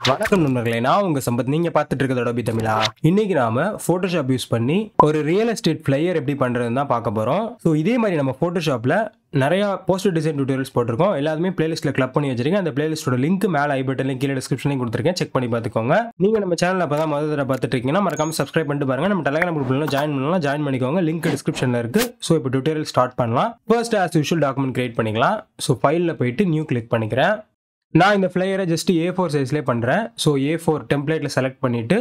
வணக்கம் நண்பர்களே, நான் உங்க சம்பத். நீங்க பார்த்துட்டு இருக்கிறது அடோபி தமிழா. இன்னைக்கு நாம போட்டோஷாப் யூஸ் பண்ணி ஒரு ரியல் எஸ்டேட் ஃபிளையர் எப்படி பண்றதுன்னு தான் பார்க்க போறோம். ஸோ இதே மாதிரி நம்ம போட்டோஷாப்ல நிறைய போஸ்டர் டிசைன் டியூட்டோரியல்ஸ் போட்டிருக்கோம். எல்லாருமே பிளேலிஸ்ட்ல கிளப் பண்ணி வச்சிருக்கேன். அந்த பிளேலிஸ்டோட லிங்க் மேல ஐ பட்டன்ல கீழே டிஸ்கிரிப்ஷன்லையும் கொடுத்துருக்கேன். செக் பண்ணி பார்த்துக்கோங்க. நீங்க நம்ம சேனல் அப்பதான் முதல் தடவை பார்த்துட்டு இருக்கீங்கன்னா மறக்காம சப்ஸ்கிரைப் பண்ணிட்டு பாருங்க. நம்ம டெலிகிராம் குரூப்ல ஜாயின் பண்ணிக்கோங்க. லிங்க் டிஸ்கிரிப்ஷன்ல இருக்கு. ஸோ இப்போ டியூட்டோரியல் ஸ்டார்ட் பண்ணலாம். First as usual document create பண்ணிக்கலாம். ஸோ ஃபைல்ல போயிட்டு நியூ கிளிக் பண்ணிக்கிறேன். நான் இந்த ஃப்ளையரை ஜஸ்ட் A4 சைஸ்லேயே பண்ணுறேன். ஸோ A4 டெம்ப்ளேட்டில் செலக்ட் பண்ணிவிட்டு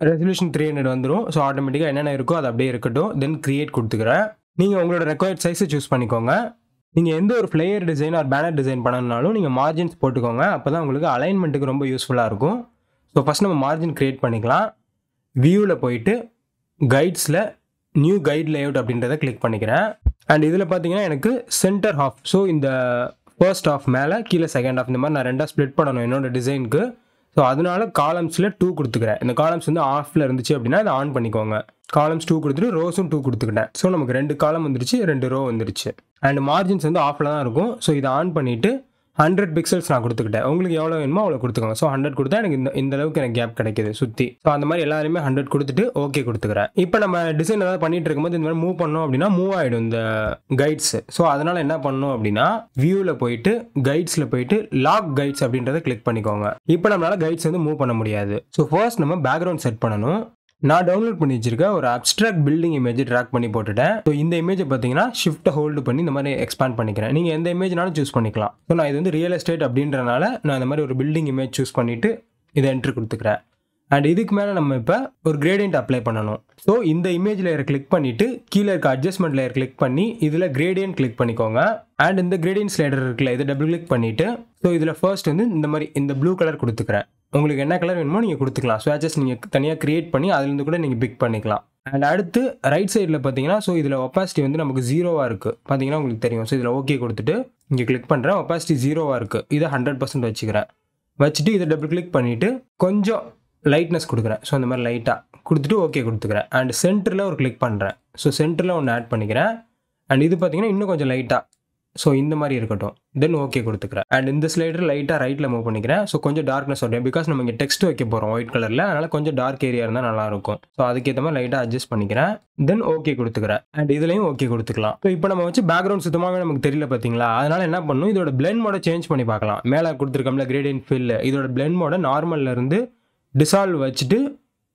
ரெசல்யூஷன் 300 வந்துடும். ஸோ ஆட்டோமேட்டிக்காக என்னென்ன இருக்கோ அது அப்படியே இருக்கட்டும். தென் கிரியேட் கொடுத்துக்கிறேன். நீங்கள் உங்களோட ரெக்வயர்ட் சைஸை சூஸ் பண்ணிக்கோங்க. நீங்கள் எந்த ஒரு flyer design or banner design பண்ணணும்னாலும் நீங்கள் மார்ஜின்ஸ் போட்டுக்கோங்க. அப்போ தான் உங்களுக்கு அலைன்மெண்ட்டுக்கு ரொம்ப யூஸ்ஃபுல்லாக இருக்கும். ஸோ ஃபஸ்ட் நம்ம மார்ஜின் கிரியேட் பண்ணிக்கலாம். வியூவில் போயிட்டு கைட்ஸில் நியூ கைட் லேஅவுட் அப்படின்றத கிளிக் பண்ணிக்கிறேன். அண்ட் இதில் பார்த்தீங்கன்னா எனக்கு சென்டர் ஹாஃப், ஸோ இந்த ஃபர்ஸ்ட் ஆஃப் மேலே கீழே செகண்ட் ஆஃப் இந்த மாதிரி நான் ரெண்டாக ஸ்ப்ளிட் பண்ணணும் என்னோட டிசைனுக்கு. ஸோ அதனால காலம்ஸில் 2 கொடுத்துக்கிறேன். இந்த காலம்ஸ் வந்து ஆஃபில் இருந்துச்சு அப்படின்னா அதை ஆன் பண்ணிக்கோங்க. காலம்ஸ் 2 கொடுத்துட்டு ரோஸும் 2 கொடுத்துக்கிட்டேன். ஸோ நமக்கு 2 காலம் வந்துருச்சு, 2 ரோ வந்துருச்சு. அண்ட் மார்ஜின்ஸ் வந்து ஆஃபில் தான் இருக்கும். ஸோ இதை ஆன் பண்ணிவிட்டு 100 பிக்சல்ஸ் நான் கொடுத்துக்கிட்டேன். உங்களுக்கு எவ்வளோ வேணுமோ அவ்வளோ கொடுத்துக்கோங்க. ஸோ 100 கொடுத்தா எனக்கு இந்த அளவுக்கு எனக்கு கேப் கிடைக்குது சுற்றி. ஸோ அந்த மாதிரி எல்லாருமே 100 கொடுத்துட்டு ஓகே கொடுத்துக்கிறேன். இப்போ நம்ம டிசைன் ஏதாவது பண்ணிட்டு இருக்கும்போது இந்த மாதிரி மூவ் பண்ணோம் அப்படின்னா மூவ் ஆகிடும் இந்த கைட்ஸ். ஸோ அதனால என்ன பண்ணணும் அப்படின்னா வியூவில் போயிட்டு கைட்ஸில் போயிட்டு லாக் கைட்ஸ் அப்படின்றத கிளிக் பண்ணிக்கோங்க. இப்போ நம்மளால கைட்ஸ் வந்து மூவ் பண்ண முடியாது. ஸோ ஃபர்ஸ்ட் நம்ம பேக்ரவுண்ட் செட் பண்ணணும். நான் டவுன்லோட் பண்ணி வச்சிருக்கேன் ஒரு அப்ஸ்ட்ராக்ட் பில்டிங் இமேஜ் ட்ராக் பண்ணி போட்டுட்டேன். ஸோ இந்த இமேஜை பார்த்தீங்கன்னா ஷிஃப்ட்டை ஹோல்டு பண்ணி இந்த மாதிரி எக்ஸ்பேண்ட் பண்ணிக்கிறேன். நீங்கள் எந்த இமேஜ்னாலும் சூஸ் பண்ணிக்கலாம். ஸோ நான் இது வந்து ரியல் எஸ்டேட் அப்படின்றனால நான் இந்த மாதிரி ஒரு பில்டிங் இமேஜ் சூஸ் பண்ணிட்டு இதை என்ட்ரி கொடுத்துக்கிறேன். அண்ட் இதுக்கு மேலே நம்ம இப்போ ஒரு கிரேடியன்ட் அப்ளை பண்ணணும். ஸோ இந்த இமேஜ் லேயரை கிளிக் பண்ணிட்டு கீழே இருக்க அட்ஜஸ்ட்மெண்ட் லேயர் கிளிக் பண்ணி இதில் கிரேடியன்ட் கிளிக் பண்ணிக்கோங்க. அண்ட் இந்த கிரேடியன்ட் ஸ்லைடர் இருக்குல்ல, இதை டபுள் கிளிக் பண்ணிட்டு ஸோ இதில் ஃபர்ஸ்ட் வந்து இந்த மாதிரி இந்த ப்ளூ கலர் கொடுத்துக்கிறேன். உங்களுக்கு என்ன கலர் வேணுமோ நீங்கள் கொடுத்துக்கலாம். ஸ்வாட்சஸ் நீங்கள் தனியாக கிரியேட் பண்ணி அதுலேருந்து கூட நீங்கள் பிக் பண்ணிக்கலாம். அண்ட் அடுத்து ரைட் சைடில் பார்த்தீங்கன்னா ஸோ இதில் ஒப்பாசிட்டி வந்து நமக்கு 0வாக இருக்குது பார்த்தீங்கன்னா உங்களுக்கு தெரியும். ஸோ இதில் ஓகே கொடுத்துட்டு இங்கே கிளிக் பண்ணுறேன். ஒப்பாசிட்டி 0வாக இருக்குது. இதை 100% வச்சுக்கிறேன். வச்சுட்டு இதை டபுள் கிளிக் பண்ணிவிட்டு கொஞ்சம் லைட்னஸ் கொடுக்குறேன். ஸோ அந்த மாதிரி லைட்டாக கொடுத்துட்டு ஓகே கொடுத்துக்கிறேன். அண்ட் சென்டரில் ஒரு கிளிக் பண்ணுறேன். ஸோ சென்டரில் ஒன்று ஆட் பண்ணிக்கிறேன். அண்ட் இது பார்த்தீங்கன்னா இன்னும் கொஞ்சம் லைட்டாக ஸோ இந்த மாதிரி இருக்கட்டும். தென் ஓகே கொடுத்துக்கிறேன். அண்ட் இந்த ஸ்லைடர் லைட்டாக ரைட்டில் மூவ் பண்ணிக்கிறேன். ஸோ கொஞ்சம் டார்க்னஸ் வரும். பிகாஸ் நம்ம இங்கே டெக்ஸ்ட் வைக்க போகிறோம் ஒயிட் கலரில், அதனால் கொஞ்சம் டார்க் ஏரியா இருந்தால் நல்லாயிருக்கும். ஸோ அதுக்கேற்ற மாதிரி லைட்டாக அட்ஜஸ்ட் பண்ணிக்கிறேன். தென் ஓகே கொடுத்துக்கிறேன். அண்ட் இதுலையும் ஓகே கொடுத்துக்கலாம். ஸோ இப்போ நம்ம வச்சு பேக்ரவுண்ட் சுத்தமாகவே நமக்கு தெரியல பார்த்தீங்களா. அதனால் என்ன பண்ணணும், இதோட பிளெண்ட் மோட சேஞ்ச் பண்ணி பார்க்கலாம். மேலே கொடுத்துருக்கோம்ல கிரேடியன்ட் ஃபில், இதோட பிளெண்ட் மோட நார்மலில் இருந்து டிசால்வ் வச்சுட்டு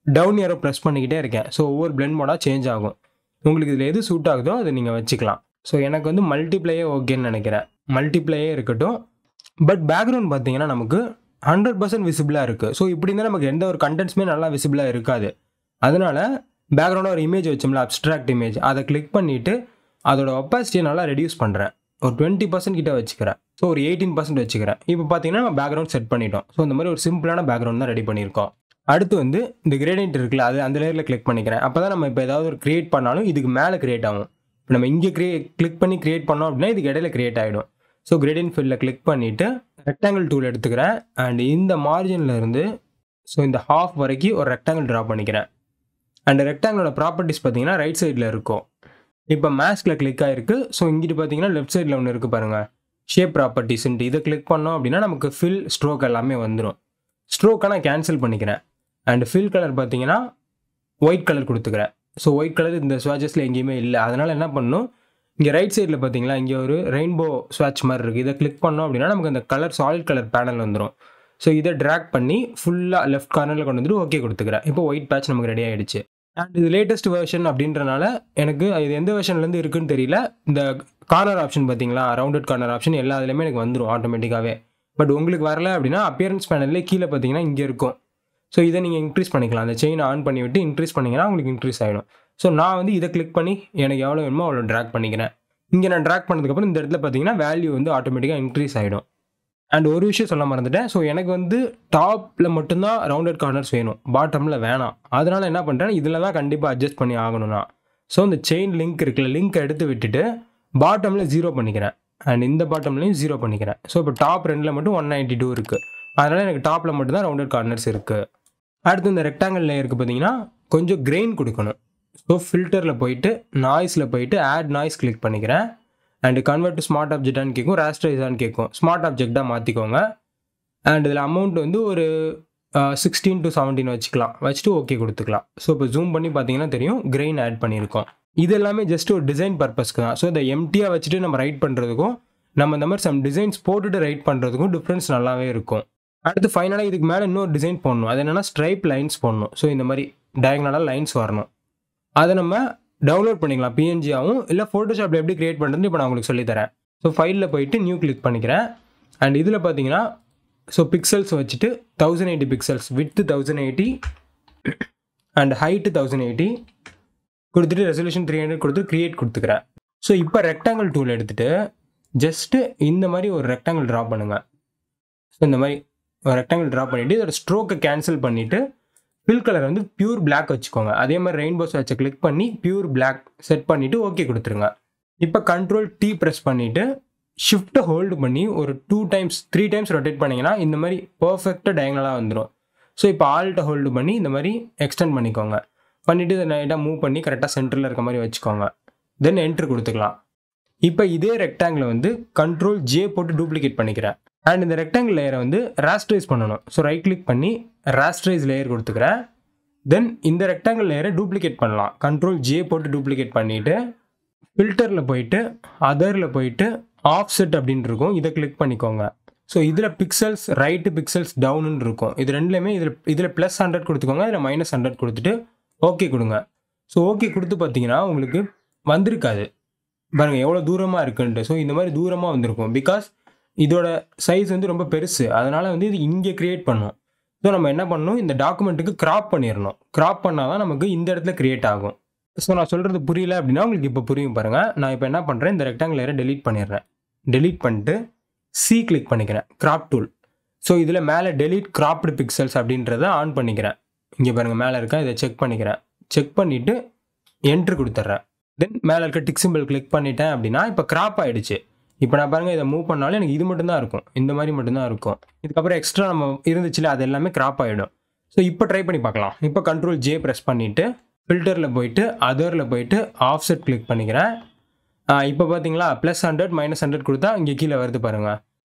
டவுன் ஏரோ ப்ரெஸ் பண்ணிக்கிட்டே இருக்கேன். ஸோ ஒவ்வொரு பிளெண்ட் மோடாக சேஞ்ச் ஆகும். உங்களுக்கு இதில் எது சூட் ஆகுதோ அதை நீங்கள் வச்சுக்கலாம். ஸோ எனக்கு வந்து மல்டிப்ளையே ஓகேன்னு நினைக்கிறேன். மல்டிப்ளையே இருக்கட்டும். பட் பேக்ரவுண்ட் பார்த்தீங்கன்னா நமக்கு 100% விசிபிளாக இருக்குது. ஸோ இப்படி இருந்தால் நமக்கு எந்த ஒரு கண்டென்ட்ஸுமே நல்லா விசிபிளாக இருக்காது. அதனால பேக்ரவுண்டாக ஒரு இமேஜ் வச்சோம்ல, அப்ஸ்ட்ராக்ட் இமேஜ், அதை கிளிக் பண்ணிவிட்டு அதோட ஒப்பாசிட்டியை நல்லா ரெடியூஸ் பண்ணுறேன். ஒரு 20% கிட்ட வச்சுக்கிறேன். ஸோ ஒரு 18% வச்சுக்கிறேன். இப்போ பார்த்தீங்கன்னா நம்ம பேக்ரவுண்ட் செட் பண்ணிட்டோம். ஸோ இந்த மாதிரி ஒரு சிம்பிளான பேக்ரவுண்ட் தான் ரெடி பண்ணியிருக்கோம். அடுத்து வந்து இந்த கிரேடியன்ட் இருக்குல்ல, அது அந்த லேயரில் கிளிக் பண்ணிக்கிறேன். அப்போ தான் நம்ம இப்போ ஏதாவது ஒரு கிரியேட் பண்ணாலும் இதுக்கு மேலே கிரியேட் ஆகும். இப்போ நம்ம இங்கே கிளிக் பண்ணி கிரியேட் பண்ணோம் அப்படின்னா இதுக்கு இடையில கிரியேட் ஆகிடும். ஸோ கிரேடியன்ட் ஃபில்லில் கிளிக் பண்ணிவிட்டு ரெக்டாங்கிள் டூல் எடுத்துக்கிறேன். அண்ட் இந்த மார்ஜினில் இருந்து ஸோ இந்த ஹாஃப் வரைக்கும் ஒரு ரெக்டாங்கிள் ட்ரா பண்ணிக்கிறேன். அண்ட் ரெக்டாங்கிளோட ப்ராப்பர்ட்டிஸ் பார்த்தீங்கன்னா ரைட் சைடில் இருக்கும். இப்போ மேஸ்கில் கிளிக் ஆகிருக்கு. ஸோ இங்கிட்டு பார்த்தீங்கன்னா லெஃப்ட் சைடில் ஒன்று இருக்குது பாருங்கள், ஷேப் ப்ராப்பர்ட்டிஸ்ன்ட்டு. இதை கிளிக் பண்ணோம் அப்படின்னா நமக்கு ஃபில் ஸ்ட்ரோக் எல்லாமே வந்துடும். ஸ்ட்ரோக்கை நான் கேன்சல் பண்ணிக்கிறேன். அண்ட் ஃபில் கலர் பார்த்தீங்கன்னா ஒயிட் கலர் கொடுத்துக்கிறேன். ஸோ ஒயிட் கலர் இந்த ஸ்வாட்சஸில் எங்கேயுமே இல்லை. அதனால் என்ன பண்ணணும், இங்கே ரைட் சைடில் பார்த்தீங்களா இங்கே ஒரு ரெயின்போ ஸ்வாட்ச் மாதிரி இருக்குது. இதை கிளிக் பண்ணோம் அப்படின்னா நமக்கு அந்த கலர் சாலிட் கலர் பேனல் வந்துடும். ஸோ இதை ட்ராக் பண்ணி ஃபுல்லாக லெஃப்ட் கார்னரில் கொண்டு வந்துட்டு ஓகே கொடுத்துக்கிறேன். இப்போ ஒயிட் பேட்ச் நமக்கு ரெடி ஆகிடுச்சு. அண்ட் இது லேட்டஸ்ட் வெர்ஷன் அப்படின்றனால எனக்கு இது எந்த வெர்ஷன்லேருந்து இருக்குன்னு தெரியல. இந்த கார்னர் ஆப்ஷன் பார்த்தீங்களா, ரவுண்டட் கார்னர் ஆப்ஷன் எல்லா இதுலேயுமே எனக்கு வந்துடும் ஆட்டோமேட்டிக்காகவே. பட் உங்களுக்கு வரல அப்படின்னா அப்பியரன்ஸ் பேனல்லே கீழே பார்த்தீங்கன்னா இங்கே இருக்கும். ஸோ இதை நீங்கள் இன்க்ரீஸ் பண்ணிக்கலாம். அந்த செயினை ஆன் பண்ணி விட்டு இன்க்ரீஸ் பண்ணிங்கன்னா உங்களுக்கு இன்க்ரீஸ் ஆகிடும். ஸோ நான் வந்து இதை கிளிக் பண்ணி எனக்கு எவ்வளோ வேணுமோ அவ்வளோ ட்ராக் பண்ணிக்கிறேன். இங்கே நான் ட்ராக் பண்ணதுக்கப்புறம் இந்த இடத்துல பார்த்தீங்கன்னா வேல்யூ வந்து ஆட்டோமேட்டிக்காக இன்க்ரீஸ் ஆகிடும். அண்ட் ஒரு விஷயம் சொல்ல மறந்துட்டேன். ஸோ எனக்கு வந்து டாப்பில் மட்டும்தான் ரவுண்டட் கார்னர்ஸ் வேணும், பாட்டமில் வேணாம். அதனால் என்ன பண்ணுறேன், இதில் தான் கண்டிப்பாக அட்ஜஸ்ட் பண்ணி ஆகணும்னா. ஸோ இந்த செயின் லிங்க் இருக்குல்ல, லிங்க்கை எடுத்து விட்டுட்டு பாட்டமில் 0 பண்ணிக்கிறேன். அண்ட் இந்த பாட்டம்லையும் 0 பண்ணிக்கிறேன். ஸோ இப்போ டாப் 2ல் மட்டும் 192 இருக்குது. அதனால் எனக்கு டாப்பில் மட்டும்தான் ரவுண்டட் கார்னர்ஸ் இருக்குது. அடுத்து இந்த ரெக்டாங்கிள் லேயருக்கு பார்த்தீங்கன்னா கொஞ்சம் கிரெயின் கொடுக்கணும். ஸோ ஃபில்டரில் போயிட்டு நாய்ஸில் போயிட்டு ஆட் நாய்ஸ் கிளிக் பண்ணிக்கிறேன். அண்ட் கன்வெர்ட் டு ஸ்மார்ட் ஆப்ஜெக்டான்னு கேட்கும், ரேஸ்டரைஸான்னு கேட்கும். ஸ்மார்ட் ஆப்ஜெக்டாக மாற்றிக்கோங்க. அண்ட் இதில் அமௌண்ட் வந்து ஒரு 16 to 17 வச்சுக்கலாம். வச்சுட்டு ஓகே கொடுத்துக்கலாம். ஸோ இப்போ ஜூம் பண்ணி பார்த்தீங்கன்னா தெரியும் கிரெயின் ஆட் பண்ணியிருக்கோம். இது எல்லாமே ஜஸ்ட் ஒரு டிசைன் பர்பஸ்க்கு தான். ஸோ இதை எம்டியாக வச்சுட்டு நம்ம ரைட் பண்ணுறதுக்கும் நம்ம இந்த மாதிரி சம் டிசைன்ஸ் போட்டுட்டு ரைட் பண்ணுறதுக்கும் டிஃப்ரென்ஸ் நல்லாவே இருக்கும். அடுத்து ஃபைனலாக இதுக்கு மேலே இன்னொரு டிசைன் போடணும். அது என்னென்னா ஸ்ட்ரைப் லைன்ஸ் போடணும். ஸோ இந்த மாதிரி டயக்னலாக லைன்ஸ் வரணும். அதை நம்ம டவுன்லோட் பண்ணிக்கலாம் பிஎன்ஜியாகவும், இல்லை ஃபோட்டோஷாப்பில் எப்படி கிரியேட் பண்ணுறதுன்னு இப்போ நான் உங்களுக்கு சொல்லித்தரேன். ஸோ ஃபைலில் போயிட்டு நியூ கிளிக் பண்ணிக்கிறேன். அண்ட் இதில் பார்த்தீங்கன்னா ஸோ பிக்சல்ஸ் வச்சுட்டு 1080 பிக்சல்ஸ், விட்த் 1080 அண்ட் ஹைட்டு 1080 கொடுத்துட்டு ரெசல்யூஷன் 300 கொடுத்து கிரியேட் கொடுத்துக்கிறேன். ஸோ இப்போ ரெக்டாங்கிள் டூல் எடுத்துகிட்டு ஜஸ்ட்டு இந்த மாதிரி ஒரு ரெக்டாங்கிள் ட்ரா பண்ணுங்கள். ஸோ இந்த மாதிரி ஒரு ரெக்டாங்கிள் ட்ரா பண்ணிவிட்டு இதோட ஸ்ட்ரோக்கை கேன்சல் பண்ணிவிட்டு ஃபில் கலர் வந்து பியூர் பிளாக் வச்சுக்கோங்க. அதே மாதிரி ரெயின்போஸ் வச்சு கிளிக் பண்ணி பியூர் பிளாக் செட் பண்ணிவிட்டு ஓகே கொடுத்துருங்க. இப்போ கண்ட்ரோல் T ப்ரெஸ் பண்ணிவிட்டு ஷிஃப்ட்டை ஹோல்டு பண்ணி ஒரு 2 டைம்ஸ் 3 டைம்ஸ் ரொட்டேட் பண்ணிங்கன்னா இந்த மாதிரி பர்ஃபெக்டாக டயக்னலாக வந்துடும். ஸோ இப்போ ஆல்ட்டை ஹோல்டு பண்ணி இந்த மாதிரி எக்ஸ்டெண்ட் பண்ணிக்கோங்க. பண்ணிவிட்டு இதை நைட்டாக மூவ் பண்ணி கரெக்டாக சென்டரில் இருக்க மாதிரி வச்சுக்கோங்க. தென் என்ட்ரு கொடுத்துக்கலாம். இப்போ இதே ரெக்டாங்கிளை வந்து கண்ட்ரோல் J போட்டு டூப்ளிகேட் பண்ணிக்கிறேன். அண்ட் இந்த ரெக்டாங்கிள் லேயரை வந்து ராஸ்ட்ரைஸ் பண்ணணும். ஸோ ரைட் கிளிக் பண்ணி ராஸ்ட்ரைஸ் லேயர் கொடுத்துக்கிறேன். தென் இந்த ரெக்டாங்கிள் லேயரை டூப்ளிகேட் பண்ணலாம். கண்ட்ரோல் J போட்டு டூப்ளிகேட் பண்ணிவிட்டு ஃபில்டரில் போயிட்டு அதரில் போயிட்டு ஆஃப்செட் அப்படின்னு இருக்கும். இதை கிளிக் பண்ணிக்கோங்க. ஸோ இதில் பிக்சல்ஸ் ரைட்டு பிக்சல்ஸ் டவுனுன்னு இருக்கும். இது ரெண்டுலேயுமே இதில் +100 கொடுத்துக்கோங்க, இதில் -100 கொடுத்துட்டு ஓகே கொடுங்க. ஸோ ஓகே கொடுத்து பார்த்தீங்கன்னா உங்களுக்கு வந்திருக்காது பாருங்கள் எவ்வளோ தூரமாக இருக்குன்ட்டு. ஸோ இந்த மாதிரி தூரமாக வந்திருக்கும். பிகாஸ் இதோட சைஸ் வந்து ரொம்ப பெருசு, அதனால் வந்து இது இங்கே க்ரியேட் பண்ணும். ஸோ நம்ம என்ன பண்ணணும், இந்த டாக்குமெண்ட்டுக்கு கிராப் பண்ணிடணும். கிராப் பண்ணால் தான் நமக்கு இந்த இடத்துல க்ரியேட் ஆகும். ஸோ நான் சொல்கிறது புரியல அப்படின்னா உங்களுக்கு இப்போ புரியும் பாருங்கள். நான் இப்போ என்ன பண்ணுறேன், இந்த ரெக்டாங்கிள் லேயரை டெலீட் பண்ணிடுறேன். டெலீட் பண்ணிட்டு சி கிளிக் பண்ணிக்கிறேன், கிராப் டூல். ஸோ இதில் மேலே டெலீட் கிராப்டு பிக்சல்ஸ் அப்படின்றத ஆன் பண்ணிக்கிறேன். இங்கே பாருங்கள் மேலே இருக்கா, இதை செக் பண்ணிக்கிறேன். செக் பண்ணிவிட்டு என்ட்ரு கொடுத்துட்றேன். தென் மேலே இருக்க டிக் சிம்பிள் கிளிக் பண்ணிட்டேன் அப்படின்னா இப்போ கிராப் ஆகிடுச்சு. இப்போ நான் பாருங்கள் இதை மூவ் பண்ணாலும் எனக்கு இது மட்டும்தான் இருக்கும், இந்த மாதிரி மட்டும்தான் இருக்கும். இதுக்கப்புறம் எக்ஸ்ட்ரா நம்ம இருந்துச்சுல அது எல்லாமே கிராப் ஆகிடும். ஸோ இப்போ ட்ரை பண்ணி பார்க்கலாம். இப்போ கண்ட்ரோல் J ப்ரெஸ் பண்ணிவிட்டு ஃபில்டரில் போயிட்டு அதரில் போயிட்டு ஆஃப்செட் கிளிக் பண்ணிக்கிறேன். இப்போ பார்த்தீங்களா +100 -100 கொடுத்தா இங்கே கீழே வருது பாருங்கள்.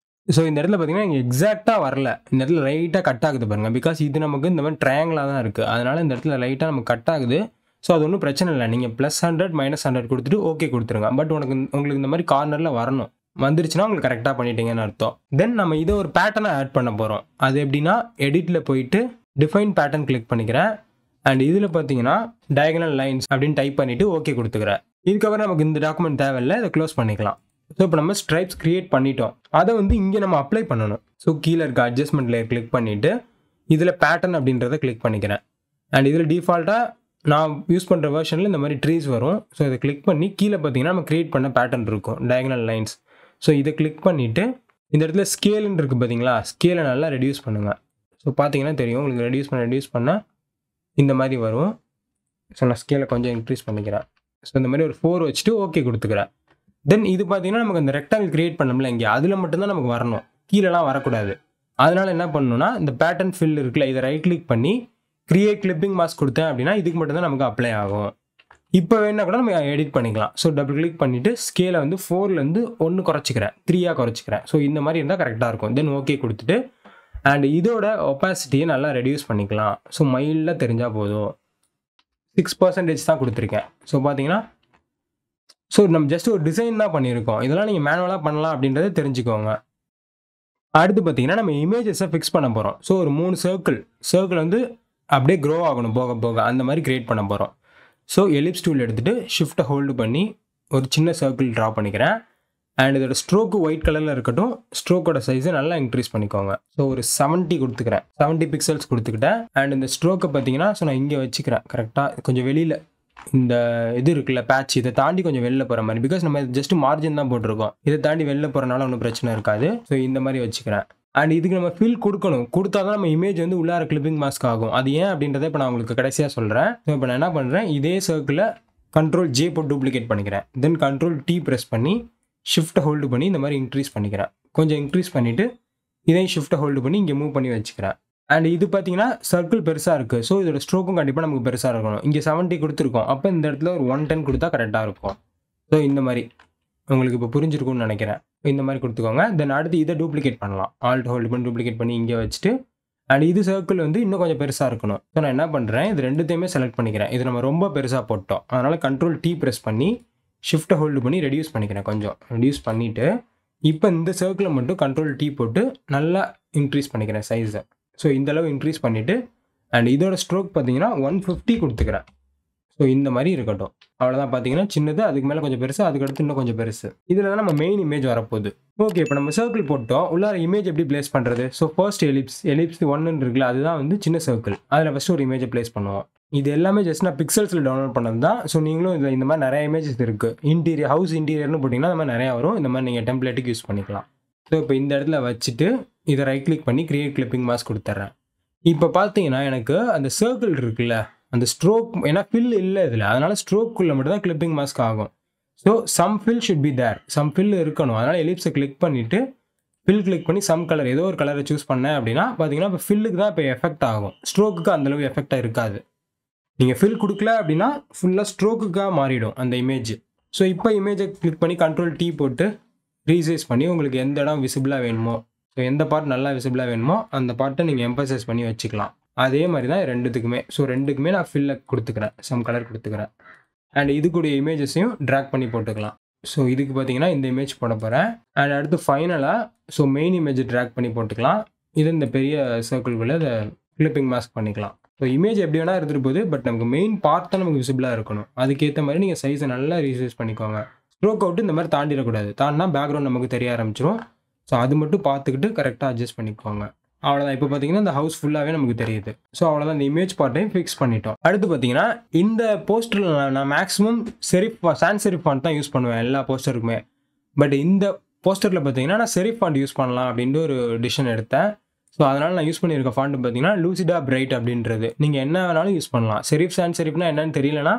ஸோ இந்த இடத்துல பார்த்தீங்கன்னா இங்கே எக்ஸாக்டாக வரல, இந்த இடத்துல லைட்டாக கட் ஆகுது பாருங்கள். பிகாஸ் இது நமக்கு இந்த மாதிரி ட்ரையாங்கிளாக தான் இருக்குது, அதனால் இந்த இடத்துல லைட்டாக நமக்கு கட் ஆகுது. ஸோ அது ஒன்றும் பிரச்சனை இல்லை. நீங்கள் +100 -100 கொடுத்துட்டு ஓகே கொடுத்துருங்க. பட் உங்களுக்கு இந்த மாதிரி கார்னரில் வரணும். வந்துருச்சுன்னா உங்களுக்கு கரெக்டாக பண்ணிட்டீங்கன்னு அர்த்தம். தென் நம்ம இதை ஒரு பேட்டர்னை ஆட் பண்ண போகிறோம். அது எப்படின்னா எடிட்டில் போயிட்டு டிஃபைன் பேட்டர்ன் கிளிக் பண்ணிக்கிறேன். அண்ட் இதில் பார்த்தீங்கன்னா டயகனல் லைன்ஸ் அப்படின்னு டைப் பண்ணிவிட்டு ஓகே கொடுத்துக்கிறேன். இதுக்கப்புறம் நமக்கு இந்த டாக்குமெண்ட் தேவையில்லை, இதை க்ளோஸ் பண்ணிக்கலாம். ஸோ இப்போ நம்ம ஸ்ட்ரைப்ஸ் க்ரியேட் பண்ணிட்டோம். அதை வந்து இங்கே நம்ம அப்ளை பண்ணணும். ஸோ கீழே இருக்க அட்ஜஸ்ட்மெண்ட் லேயர் கிளிக் பண்ணிவிட்டு இதில் பேட்டர்ன் அப்படின்றத கிளிக் பண்ணிக்கிறேன். அண்ட் இதில் டிஃபால்ட்டாக நான் யூஸ் பண்ணுற வெர்ஷனில் இந்த மாதிரி ட்ரீஸ் வரும். ஸோ இதை கிளிக் பண்ணி கீழே பார்த்தீங்கன்னா நம்ம க்ரியேட் பண்ண பேட்டர்ன் இருக்கும், டயகனல் லைன்ஸ். ஸோ இதை கிளிக் பண்ணிவிட்டு இந்த இடத்துல ஸ்கேலுன்னு இருக்குது பார்த்தீங்களா, ஸ்கேலை நல்லா ரெடியூஸ் பண்ணுங்கள். ஸோ பார்த்தீங்கன்னா தெரியும் உங்களுக்கு ரெடியூஸ் பண்ண இந்த மாதிரி வரும். ஸோ நான் ஸ்கேலை கொஞ்சம் இன்க்ரீஸ் பண்ணிக்கிறேன். ஸோ இந்த மாதிரி ஒரு 4 வச்சுட்டு ஓகே கொடுத்துக்கிறேன். தென் இது பார்த்தீங்கன்னா நமக்கு அந்த ரெக்டாங்கிள் க்ரியேட் பண்ணோம்ல இங்கே, அதில் மட்டும்தான் நமக்கு வரணும், கீழெலாம் வரக்கூடாது. அதனால் என்ன பண்ணணும்னா இந்த பேட்டர்ன் ஃபில் இருக்குல்ல, இதை ரைட் கிளிக் பண்ணி கிரியேட் கிளிப்பிங் மாஸ்க் கொடுத்தேன் அப்படின்னா இதுக்கு மட்டும்தான் நமக்கு அப்ளை ஆகும். இப்போ வேணா கூட நம்ம எடிட் பண்ணிக்கலாம். ஸோ டபுள் கிளிக் பண்ணிவிட்டு ஸ்கேலை வந்து 4லேருந்து 1 குறைச்சிக்கிறேன், 3 குறைச்சிக்கிறேன். ஸோ இந்த மாதிரி இருந்தால் கரெக்டாக இருக்கும். தென் ஓகே கொடுத்துட்டு அண்ட் இதோட ஒப்பாசிட்டியை நல்லா ரெடியூஸ் பண்ணிக்கலாம். ஸோ மைல்டாக தெரிஞ்சால் போதும். 6% தான் கொடுத்துருக்கேன். ஸோ பார்த்தீங்கன்னா ஸோ நம்ம ஜஸ்ட் ஒரு டிசைன் தான் பண்ணியிருக்கோம். இதெல்லாம் நீங்கள் மேனுவலாக பண்ணலாம் அப்படின்றத தெரிஞ்சுக்கோங்க. அடுத்து பார்த்தீங்கன்னா நம்ம இமேஜஸை ஃபிக்ஸ் பண்ண போகிறோம். ஸோ ஒரு 3 சர்க்கிள் வந்து அப்படியே க்ரோ ஆகணும் போக போக, அந்த மாதிரி க்ரியேட் பண்ண போகிறோம். ஸோ எலிப்ஸ் டூல் எடுத்துகிட்டு ஷிஃப்ட்டை ஹோல்டு பண்ணி ஒரு சின்ன சர்க்கிள் ட்ரா பண்ணிக்கிறேன். அண்ட் இதோட ஸ்ட்ரோக்கு ஒயிட் கலரில் இருக்கட்டும். ஸ்ட்ரோக்கோட சைஸை நல்லா இன்க்ரீஸ் பண்ணிக்கோங்க. ஸோ ஒரு 70 கொடுத்துக்கிறேன், 70 பிக்சல்ஸ் கொடுத்துக்கிட்டேன். அண்ட் இந்த ஸ்ட்ரோக்கை பார்த்தீங்கன்னா ஸோ நான் இங்கே வச்சுக்கிறேன் கரெக்டாக, கொஞ்சம் வெளியில் இந்த இது இருக்குல்ல பேட்ச், இதை தாண்டி கொஞ்சம் வெளில போகிற மாதிரி. பிகாஸ் நம்ம ஜஸ்ட் மார்ஜின் தான் போட்டிருக்கோம், இதை தாண்டி வெளில போகிறனால ஒன்றும் பிரச்சனை இருக்காது. ஸோ இந்த மாதிரி வச்சுக்கிறேன். அண்ட் இதுக்கு நம்ம ஃபில் கொடுக்கணும், கொடுத்தா தான் நம்ம இமேஜ் வந்து உள்ளார கிளிப்பிங் மாஸ்க் ஆகும். அது ஏன் அப்படின்றத இப்போ நான் உங்களுக்கு கடைசியாக சொல்கிறேன். ஸோ இப்போ நான் என்ன பண்ணுறேன், இதே சர்க்கிளில் கண்ட்ரோல் J போட்டு டூப்ளிகேட் பண்ணிக்கிறேன். தென் கண்ட்ரோல் T ப்ரெஸ் பண்ணி ஷிஃப்ட்டை ஹோல்டு பண்ணி இந்த மாதிரி இன்க்ரீஸ் பண்ணிக்கிறேன். கொஞ்சம் இன்க்ரீஸ் பண்ணிவிட்டு இதையும் ஷிஃப்ட்டை ஹோல்டு பண்ணி இங்கே மூவ் பண்ணி வச்சுக்கிறேன். அண்ட் இது பார்த்தீங்கன்னா சர்க்கிள் பெருசாக இருக்குது. ஸோ இதோட ஸ்ட்ரோக்கும் கண்டிப்பாக நமக்கு பெருசாக இருக்கணும். இங்கே 70 கொடுத்துருக்கோம், அப்போ இந்த இடத்துல ஒரு 110 கொடுத்தா கரெக்டாக இருக்கும். ஸோ இந்த மாதிரி உங்களுக்கு இப்போ புரிஞ்சிருக்கும்னு நினைக்கிறேன். இந்த மாதிரி கொடுத்துக்கோங்க. தென் அடுத்து இதை டூப்ளிகேட் பண்ணலாம். ஆல்ட் ஹோல்டு பண்ணி டூப்ளிகேட் பண்ணி இங்கே வச்சுட்டு அண்ட் இது சர்க்கிள் வந்து இன்னும் கொஞ்சம் பெருசாக இருக்கணும். ஸோ நான் என்ன பண்ணுறேன், இது ரெண்டுத்தையுமே செலக்ட் பண்ணிக்கிறேன். இது நம்ம ரொம்ப பெருசாக போட்டோம், அதனால் கண்ட்ரோல் T ப்ரெஸ் பண்ணி ஷிஃப்ட்டை ஹோல்டு பண்ணி ரெடியூஸ் பண்ணிக்கிறேன். கொஞ்சம் ரெடியூஸ் பண்ணிவிட்டு இப்போ இந்த சர்க்கிளை மட்டும் கண்ட்ரோல் T போட்டு நல்லா இன்க்ரீஸ் பண்ணிக்கிறேன் சைஸை. ஸோ இந்தளவு இன்க்ரீஸ் பண்ணிவிட்டு அண்ட் இதோட ஸ்ட்ரோக் பார்த்தீங்கன்னா 150 கொடுத்துக்கிறேன். ஸோ இந்த மாதிரி இருக்கட்டும். அவ்வளோதான். பார்த்தீங்கன்னா சின்னது, அதுக்கு மேலே கொஞ்சம் பெருசு, அதுக்கடுத்து இன்னும் கொஞ்சம் பெருசு. இதில் தான் நம்ம மெயின் இமேஜ் வரப்போகுது. ஓகே, இப்போ நம்ம சர்க்கிள் போட்டோம். உள்ளார இமேஜ் எப்படி பிளேஸ் பண்ணுறது? ஸோ ஃபர்ஸ்ட் எலிப்ஸ் 1 இருக்குல்ல, அதுதான் வந்து சின்ன சர்க்கிள். அதில் ஃபஸ்ட்டு ஒரு இமேஜை பிளேஸ் பண்ணுவோம். இது எல்லாமே ஜஸ்ட் நான் பிக்சல்ஸில் டவுன்லோட் பண்ணது தான். ஸோ நீங்களும் இதில் இந்த மாதிரி நிறைய இமேஜஸ் இருக்குது. இன்டீரியர், ஹவுஸ் இன்டீரியர்னு போட்டிங்கன்னா இந்த மாதிரி நிறையா வரும். இந்த மாதிரி நீங்கள் டெம்ப்ளேட்டுக்கு யூஸ் பண்ணிக்கலாம். ஸோ இப்போ இந்த இடத்துல வச்சுட்டு இதை ரைட் கிளிக் பண்ணி கிரியேட் கிளிப்பிங் மாஸ்க் கொடுத்துட்றேன். இப்போ பார்த்தீங்கன்னா எனக்கு அந்த சர்க்கிள் இருக்குல்ல, அந்த ஸ்ட்ரோக், ஏன்னா ஃபில் இல்லை இதில், அதனால் ஸ்ட்ரோக்குள்ளே மட்டும் தான் கிளிப்பிங் மாஸ்க் ஆகும். So some fill should be there, some fill இருக்கணும். அதனால் எலிப்ஸை கிளிக் பண்ணிவிட்டு ஃபில் கிளிக் பண்ணி சம் கலர், ஏதோ ஒரு கலரை சூஸ் பண்ணேன் அப்படின்னா பார்த்தீங்கன்னா இப்போ ஃபில்லுக்கு தான் இப்போ எஃபெக்ட் ஆகும். ஸ்ட்ரோக்குக்கு அந்தளவு எஃபெக்டாக இருக்காது. நீங்கள் ஃபில் கொடுக்கல அப்படின்னா ஃபுல்லாக ஸ்ட்ரோக்குக்காக மாறிடும் அந்த இமேஜ். ஸோ இப்போ இமேஜை கிளிக் பண்ணி கண்ட்ரோல் T போட்டு ரீசைஸ் பண்ணி உங்களுக்கு எந்த இடம் விசிபிளாக வேணுமோ, ஸோ எந்த பார்ட் நல்லா விசிபிளாக வேணுமோ அந்த பார்ட்டை நீங்கள் எம்பசைஸ் பண்ணி வச்சுக்கலாம். அதே மாதிரி தான் ரெண்டுத்துக்குமே. ஸோ ரெண்டுக்குமே நான் ஃபில்லை கொடுத்துக்கிறேன், சம் கலர் கொடுத்துக்கிறேன். அண்ட் இதுக்குடைய இமேஜஸையும் ட்ராக் பண்ணி போட்டுக்கலாம். ஸோ இதுக்கு பார்த்தீங்கன்னா இந்த இமேஜ் போட போகிறேன். அண்ட் அடுத்து ஃபைனலாக ஸோ மெயின் இமேஜ் ட்ராக் பண்ணி போட்டுக்கலாம். இது இந்த பெரிய சர்க்கிள்குள்ளே அதை கிளிப்பிங் மாஸ்க் பண்ணிக்கலாம். ஸோ இமேஜ் எப்படி வேணால் எடுத்துகிட்டு போகுது, பட் நமக்கு மெயின் பார்ட் தான் நமக்கு விசிபிளாக இருக்கணும். அதுக்கேற்ற மாதிரி நீங்கள் சைஸை நல்லா ரீசைஸ் பண்ணிக்கோங்க. ஸ்ட்ரோக் அவுட்டு இந்த மாதிரி தாண்டிடக்கூடாது. தாண்டினா பேக்ரவுண்ட் நமக்கு தெரிய ஆரம்பிச்சிடும். ஸோ அது மட்டும் பார்த்துக்கிட்டு கரெக்டாக அட்ஜஸ்ட் பண்ணிக்கோங்க. அவ்வளோதான். இப்போ பார்த்தீங்கன்னா இந்த ஹவுஸ் ஃபுல்லாகவே நமக்கு தெரியுது. ஸோ அவ்வளோதான், இந்த இமேஜ் பார்ட்டையும் ஃபிக்ஸ் பண்ணிட்டோம். அடுத்து பார்த்தீங்கன்னா இந்த போஸ்டரில் நான் மேக்ஸிமம் சான்ஸ் செரிஃப் ஃபாண்ட் தான் யூஸ் பண்ணுவேன் எல்லா போஸ்டருக்குமே. பட் இந்த போஸ்டரில் பார்த்தீங்கன்னா நான் செரிஃப் ஃபாண்ட் யூஸ் பண்ணலாம் அப்படின்ட்டு ஒரு டிசிஷன் எடுத்தேன். ஸோ அதனால் நான் யூஸ் பண்ணியிருக்க ஃபாண்ட் பார்த்தீங்கன்னா லூசிடா பிரைட் அப்படின்றது. நீங்கள் என்ன வேணாலும் யூஸ் பண்ணலாம். சான்ஸ் செரிஃப்னா என்னன்னு தெரியலனா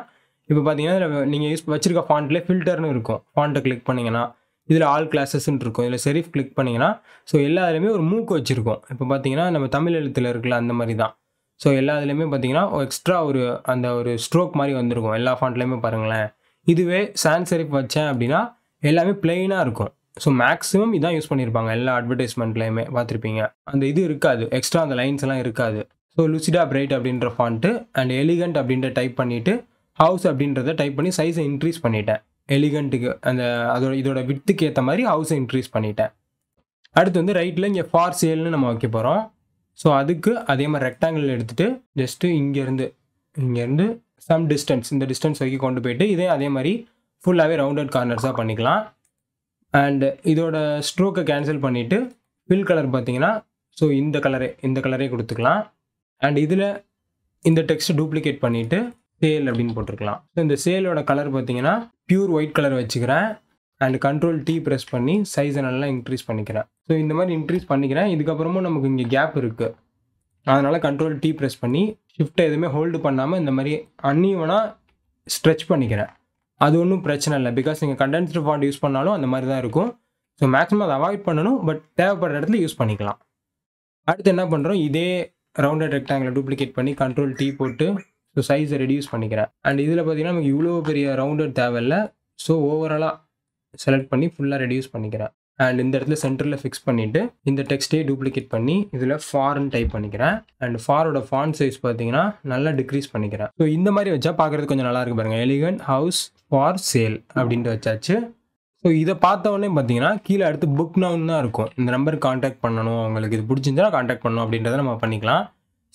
இப்போ பார்த்தீங்கன்னா நீங்கள் வச்சிருக்க ஃபாண்ட்லேயே ஃபில்டர்னு இருக்கும். ஃபாண்ட்டை கிளிக் பண்ணிங்கன்னா இதில் ஆல் கிளாஸஸ்ன்னு இருக்கும். இதில் செரிஃப் கிளிக் பண்ணிங்கன்னா ஸோ எல்லா இதுலேயுமே ஒரு மூக்கு வச்சுருக்கோம். இப்போ பார்த்தீங்கன்னா நம்ம தமிழ் எழுத்தில் இருக்குல்ல, அந்த மாதிரி தான். ஸோ எல்லா இதுலேயுமே பார்த்தீங்கன்னா எக்ஸ்ட்ரா ஒரு ஸ்ட்ரோக் மாதிரி வந்திருக்கும் எல்லா ஃபாண்ட்லேயுமே பாருங்களேன். இதுவே சான்ஸ் செரிஃப் வச்சேன் அப்படின்னா எல்லாமே பிளெயினாக இருக்கும். ஸோ மேக்ஸிமம் இதான் யூஸ் பண்ணியிருப்பாங்க எல்லா அட்வர்டைஸ்மெண்ட்லேயுமே பார்த்துருப்பீங்க. அந்த இது இருக்காது, எக்ஸ்ட்ரா அந்த லைன்ஸ் எல்லாம் இருக்காது. ஸோ லுசிடா பிரைட் அப்படின்ற ஃபாண்ட்டு அண்ட் எலிகண்ட் அப்படின்ற டைப் பண்ணிவிட்டு ஹவுஸ் அப்படின்றத டைப் பண்ணி சைஸை இன்க்ரீஸ் பண்ணிட்டேன். எலிகண்ட்டுக்கு இதோட வித்துக்கு ஏற்ற மாதிரி ஹவுஸை இன்க்ரீஸ் பண்ணிட்டேன். அடுத்து வந்து ரைட்டில் இங்கே ஃபார் சேல்னு நம்ம வைக்க போகிறோம். ஸோ அதுக்கு அதே மாதிரி ரெக்டாங்கிள் எடுத்துகிட்டு ஜஸ்ட்டு இங்கேருந்து சம் டிஸ்டன்ஸ், இந்த டிஸ்டன்ஸ் வரைக்கும் கொண்டு போயிட்டு இதே அதே மாதிரி ஃபுல்லாகவே ரவுண்டட் கார்னர்ஸாக பண்ணிக்கலாம். அண்ட் இதோட ஸ்ட்ரோக்கை கேன்சல் பண்ணிவிட்டு ஃபில் கலர் பார்த்தீங்கன்னா ஸோ இந்த கலரே கொடுத்துக்கலாம். அண்ட் இதில் இந்த டெக்ஸ்ட்டை டூப்ளிகேட் பண்ணிவிட்டு சேல் அப்படின்னு போட்டிருக்கலாம். ஸோ இந்த சேலோட கலர் பார்த்தீங்கன்னா பியூர் ஒயிட் கலர் வச்சுக்கிறேன். அண்ட் கண்ட்ரோல் T ப்ரெஸ் பண்ணி சைஸை நல்லா இன்க்ரீஸ் பண்ணிக்கிறேன். ஸோ இந்த மாதிரி இன்க்ரீஸ் பண்ணிக்கிறேன். இதுக்கப்புறமும் நமக்கு இங்கே கேப் இருக்குது, அதனால் கண்ட்ரோல் T ப்ரெஸ் பண்ணி ஷிஃப்ட்டை எதுவுமே ஹோல்டு பண்ணாமல் இந்த மாதிரி அன்ஈவனாக ஸ்ட்ரெச் பண்ணிக்கிறேன். அது ஒன்றும் பிரச்சனை இல்லை, பிகாஸ் நீங்கள் கண்டென்ஸ்டு ஃபாண்ட் யூஸ் பண்ணாலும் அந்த மாதிரி தான் இருக்கும். ஸோ மேக்ஸிமம் அதை அவாய்ட் பண்ணணும், பட் தேவைப்படுற இடத்துல யூஸ் பண்ணிக்கலாம். அடுத்து என்ன பண்ணுறோம், இதே ரவுண்டட் ரெக்டாங்கில் டூப்ளிகேட் பண்ணி கண்ட்ரோல் T போட்டு ஸோ சைஸை ரெடியூஸ் பண்ணிக்கிறேன். அண்ட் இதில் பார்த்தீங்கன்னா நமக்கு இவ்வளோ பெரிய ரவுண்டட் தேவையில்லை. ஸோ ஓவராலாக செலக்ட் பண்ணி ஃபுல்லாக ரெடியூஸ் பண்ணிக்கிறேன். அண்ட் இந்த இடத்துல சென்டரில் ஃபிக்ஸ் பண்ணிவிட்டு இந்த டெக்ஸ்ட்டே டூப்ளிகேட் பண்ணி இதில் ஃபார்ன்னு டைப் பண்ணிக்கிறேன். அண்ட் ஃபாரோட ஃபாண்ட் சைஸ் பார்த்தீங்கன்னா நல்லா டிக்ரீஸ் பண்ணிக்கிறேன். ஸோ இந்த மாதிரி வச்சா பார்க்குறது கொஞ்சம் நல்லா இருக்கு பாருங்கள். எலிகண்ட் ஹவுஸ் ஃபார் சேல் அப்படின்ட்டு வச்சாச்சு. ஸோ இதை பார்த்தவொடனே பார்த்தீங்கன்னா கீழே அடுத்து புக் நவுன் தான் இருக்கும். இந்த நம்பருக்கு காண்டாக்ட் பண்ணணும், அவங்களுக்கு இது பிடிச்சிருந்தா காண்டாக்ட் பண்ணணும் அப்படின்றத நம்ம பண்ணிக்கலாம்.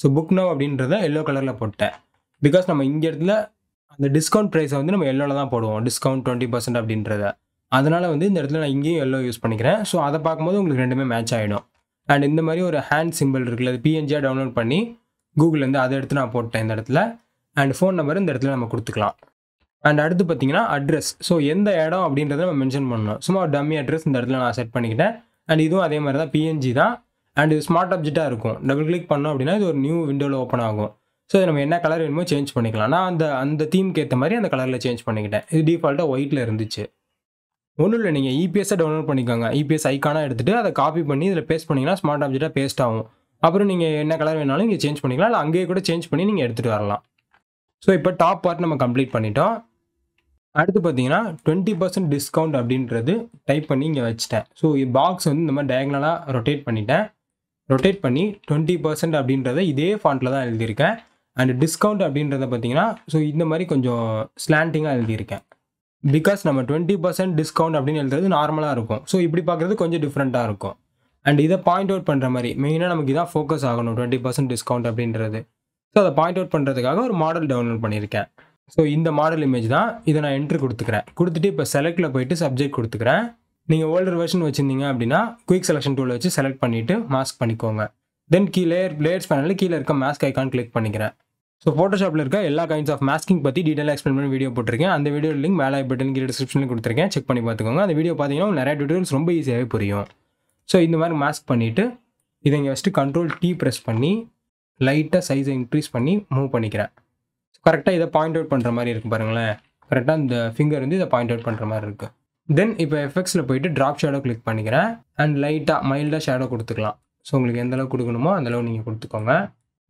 ஸோ புக் நவ் அப்படின்றத எல்லோ கலரில் போட்டேன். பிகாஸ் நம்ம இங்கே இடத்துல அந்த டிஸ்கவுண்ட் ப்ரைஸை வந்து நம்ம எல்லோவில் தான் போடுவோம், டிஸ்கவுண்ட் 20% அப்படின்றத. அதனால் வந்து இந்த இடத்துல நான் இங்கேயும் எல்லோ யூஸ் பண்ணிக்கிறேன். ஸோ அதை பார்க்கும்போது உங்களுக்கு ரெண்டுமே மேட்ச் ஆகிடும். அண்ட் இந்த மாதிரி ஒரு ஹேண்ட் சிம்பிள் இருக்குல்ல, அது PNG-யாக டவுன்லோட் பண்ணி கூகுள்லேருந்து அதை எடுத்து நான் போட்டேன் இந்த இடத்துல. அண்ட் ஃபோன் நம்பர் இந்த இடத்துல நம்ம கொடுத்துக்கலாம். அண்ட் அடுத்து பார்த்தீங்கன்னா அட்ரஸ். ஸோ எந்த இடம் அப்படின்றத நம்ம மென்ஷன் பண்ணணும். சும்மா ஒரு டம்மி அட்ரஸ் இந்த இடத்துல நான் செட் பண்ணிக்கிட்டேன். அண்ட் இதுவும் அதே மாதிரி தான் PNG தான். அண்ட் இது ஸ்மார்ட் ஆப்ஜெக்டாக இருக்கும். டபுள் கிளிக் பண்ணோம் அப்படின்னா இது ஒரு நியூ விண்டோவில் ஓப்பன் ஆகும். ஸோ இது நம்ம என்ன கலர் வேணுமோ சேஞ்ச் பண்ணிக்கலாம். நான் அந்த தீம்க்கு ஏற்ற மாதிரி அந்த கலரில் சேஞ்ச் பண்ணிக்கிட்டேன். இது டிஃபால்ட்டாக ஒயிட்டில் இருந்துச்சு. ஒன்றும் இல்லை, நீங்கள் EPS-ஐ டவுன்லோட் பண்ணிக்கோங்க. EPS ஐக்கானாக எடுத்துகிட்டு அதை காப்பி பண்ணி இதில் பேஸ்ட் பண்ணிங்கன்னா ஸ்மார்ட் ஆப்ஜெக்டாக பேஸ்ட் ஆகும். அப்புறம் நீங்கள் என்ன கலர் வேணாலும் இங்கே சேஞ்ச் பண்ணிக்கலாம், இல்லை அங்கேயே கூட சேஞ்ச் பண்ணி நீங்கள் எடுத்துகிட்டு வரலாம். ஸோ இப்போ டாப் பார்ட் நம்ம கம்ப்ளீட் பண்ணிட்டோம். அடுத்து பார்த்தீங்கன்னா 20% டிஸ்கவுண்ட் அப்படின்றது டைப் பண்ணி இங்கே வச்சுட்டேன். ஸோ பாக்ஸ் வந்து இந்த மாதிரி டயக்னலாக ரொட்டேட் பண்ணிட்டேன். ரொட்டேட் பண்ணி 20% அப்படின்றத இதே ஃபாண்ட்டில் தான் எழுதியிருக்கேன். அண்ட் டிஸ்கவுண்ட் அப்படின்றத பார்த்தீங்கன்னா ஸோ இந்த மாதிரி கொஞ்சம் ஸ்லாண்டிங்காக எழுதியிருக்கேன். பிகாஸ் நம்ம 20% டிஸ்கவுண்ட் அப்படின்னு எழுதுறது நார்மலாக இருக்கும். ஸோ இப்படி பார்க்குறது கொஞ்சம் டிஃப்ரெண்ட்டாக இருக்கும். அண்ட் இதை பாயிண்ட் அவுட் பண்ணுற மாதிரி மெயினாக நமக்கு இதான் ஃபோக்கஸ் ஆகணும் 20% டிஸ்கவுண்ட் அப்படின்றது. ஸோ அதை பாயிண்ட் அவுட் பண்ணுறதுக்காக ஒரு மாடல் டவுன்லோட் பண்ணியிருக்கேன். ஸோ இந்த மாடல் இமேஜ் தான். இதை நான் என்ட்ரு கொடுத்துக்கிறேன். கொடுத்துட்டு இப்போ செலக்டில் போயிட்டு சப்ஜெக்ட் கொடுத்துக்கிறேன். நீங்கள் ஓல்டர் வெர்ஷன் வச்சுருந்தீங்க அப்படின்னா குயிக் செலெக்ஷன் டூலை வச்சு செலக்ட் பண்ணிவிட்டு மாஸ்க் பண்ணிக்கோங்க. தென் லேயர்ஸ் பேனலில் கீழே இருக்க மாஸ்க் ஐக்கான் கிளிக் பண்ணிக்கிறேன். ஸோ ஃபோட்டோஷாப்பில் இருக்க எல்லா கைண்ட்ஸ் ஆஃப் மாஸ்கிங் பற்றி டீட்டெயிலாக எக்ஸ்பிளைன் பண்ணி வீடியோ போட்டிருக்கேன். அந்த வீடியோ லிங்க் மேலே பட்டன் கீழே டிஸ்கிரிப்ஷனில் கொடுத்துருக்கேன். செக் பண்ணி பார்த்துக்கோங்க. அந்த வீடியோ பார்த்தீங்கன்னா நிறைய டியூட்டோரியல்ஸ் ரொம்ப ஈஸியாகவே புரியும். ஸோ இந்த மாதிரி மாஸ்க் பண்ணிவிட்டு இதை இங்கே ஃபஸ்ட்டு Ctrl+T ப்ரெஸ் பண்ணி லைட்டாக சைஸை இன்க்ரீஸ் பண்ணி மூவ் பண்ணிக்கிறேன். ஸோ கரெக்டாக இதை பாயிண்ட் அவுட் பண்ணுற மாதிரி இருக்குது பாருங்களேன். கரெக்டாக இந்த ஃபிங்கர் வந்து இதை பாயிண்ட் அவுட் பண்ணுற மாதிரி இருக்குது. தென் இப்போ எஃபெக்ட்ஸில் போயிட்டு ட்ராப் ஷேடோ கிளிக் பண்ணிக்கிறேன். அண்ட் லைட்டாக மைல்டாக ஷேடோ கொடுத்துக்கலாம். ஸோ உங்களுக்கு எந்த அளவுக்கு கொடுக்கணுமோ அந்தளவு நீங்கள் கொடுத்துக்கோங்க.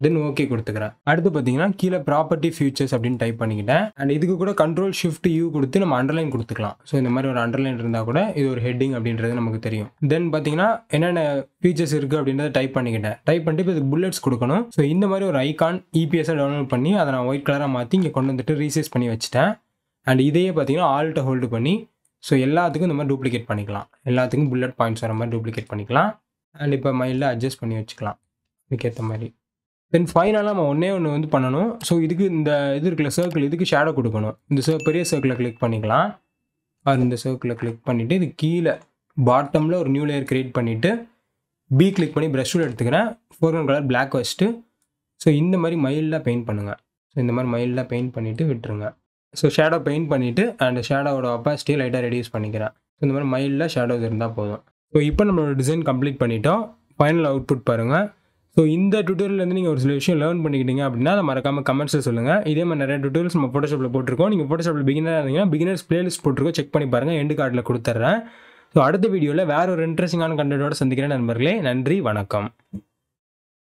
தென் ஓகே கொடுத்துக்கிறேன். அடுத்து பார்த்தீங்கன்னா கீழே ப்ராப்பர்ட்டி ஃபியூச்சர்ஸ் அப்படின்னு டைப் பண்ணிக்கிட்டேன். அண்ட் இதுக்கு கூட Ctrl+Shift+U கொடுத்து நம்ம அண்டர்லைன் கொடுத்துக்கலாம். ஸோ இந்த மாதிரி ஒரு அண்டர்லைன் இருந்தால் கூட இது ஒரு ஹெட்டிங் அப்படின்றது நமக்கு தெரியும். தென் பார்த்தீங்கன்னா என்னென்ன ஃபீச்சர்ஸ் இருக்குது அப்படின்றத டைப் பண்ணிக்கிட்டேன். டைப் பண்ணிட்டு இப்போ இதுக்கு புல்லட்ஸ் கொடுக்கணும். ஸோ இந்த மாதிரி ஒரு ஐகான் EPS டவுன்லோட் பண்ணி அதை நான் ஒயிட் கலராக மாற்றி இங்கே கொண்டு வந்துட்டு ரீசைஸ் பண்ணி வச்சுட்டேன். அண்ட் இதையே பார்த்தீங்கன்னா ஆல்ட்டை ஹோல்டு பண்ணி ஸோ எல்லாத்துக்கும் இந்த மாதிரி டூப்ளிகேட் பண்ணிக்கலாம். எல்லாத்துக்கும் புல்லட் பாயிண்ட்ஸ் வர மாதிரி டூப்ளிகேட் பண்ணிக்கலாம். அண்ட் இப்போ மைல்டாக அட்ஜஸ்ட் பண்ணி வச்சுக்கலாம் இதுக்கேற்ற மாதிரி. தென் ஃபைனலாக நம்ம ஒன்று வந்து பண்ணணும். ஸோ இதுக்கு இந்த இது இருக்குல்ல சர்க்கிள், இதுக்கு ஷேடோ கொடுக்கணும். இந்த பெரிய சர்க்கிளை கிளிக் பண்ணிக்கலாம். அது இந்த சர்க்கிளை கிளிக் பண்ணிவிட்டு இது கீழே பாட்டமில் ஒரு நியூ லேயர் க்ரியேட் பண்ணிவிட்டு பி கிளிக் பண்ணி ப்ரஷ் டூல் எடுத்துக்கிறேன். ஃபோர்க்ரவுண்ட் கலர் பிளாக் வச்சுட்டு ஸோ இந்த மாதிரி மைல்டாக பெயிண்ட் பண்ணுங்கள். ஸோ இந்த மாதிரி மைல்டாக பெயிண்ட் பண்ணிவிட்டு விட்டுருங்க. ஸோ ஷேடோ பெயிண்ட் பண்ணிவிட்டு அண்ட் ஷேடோவோட ஒப்பாசிட்டியை லைட்டாக ரெடியூஸ் பண்ணிக்கிறேன். ஸோ இந்த மாதிரி மைல்டாக ஷேடோஸ் இருந்தால் போதும். ஸோ இப்போ நம்மளோட டிசைன் கம்ப்ளீட் பண்ணிட்டோம். ஃபைனல் அவுட்புட் பாருங்கள். ஸோ இந்த டியூட்டோரியல்லேருந்து நீங்கள் ஒரு சில விஷயம் லேர்ன் பண்ணிக்கிட்டீங்க அப்படின்னா அதை மறக்காமல் கமெண்ட்ஸில் சொல்லுங்கள். இதே மாதிரி நிறைய டியூட்டோரியல்ஸ் நம்ம ஃபோட்டோஷாப்பில் போட்டிருக்கோம். நீங்கள் ஃபோட்டோஷாப்பில் பிகினராக இருந்தீங்கன்னா பிகினர்ஸ் பிளேலிஸ்ட் போட்டிருக்கோம். செக் பண்ணி பாருங்கள். எண்டு கார்டில் கொடுத்துட்றேன். ஸோ அடுத்த வீடியோவில் வேறு ஒரு இன்ட்ரெஸ்டிங்கான கண்டென்ட்டோட சந்திக்கிறேன் நண்பர்களே. நன்றி, வணக்கம்.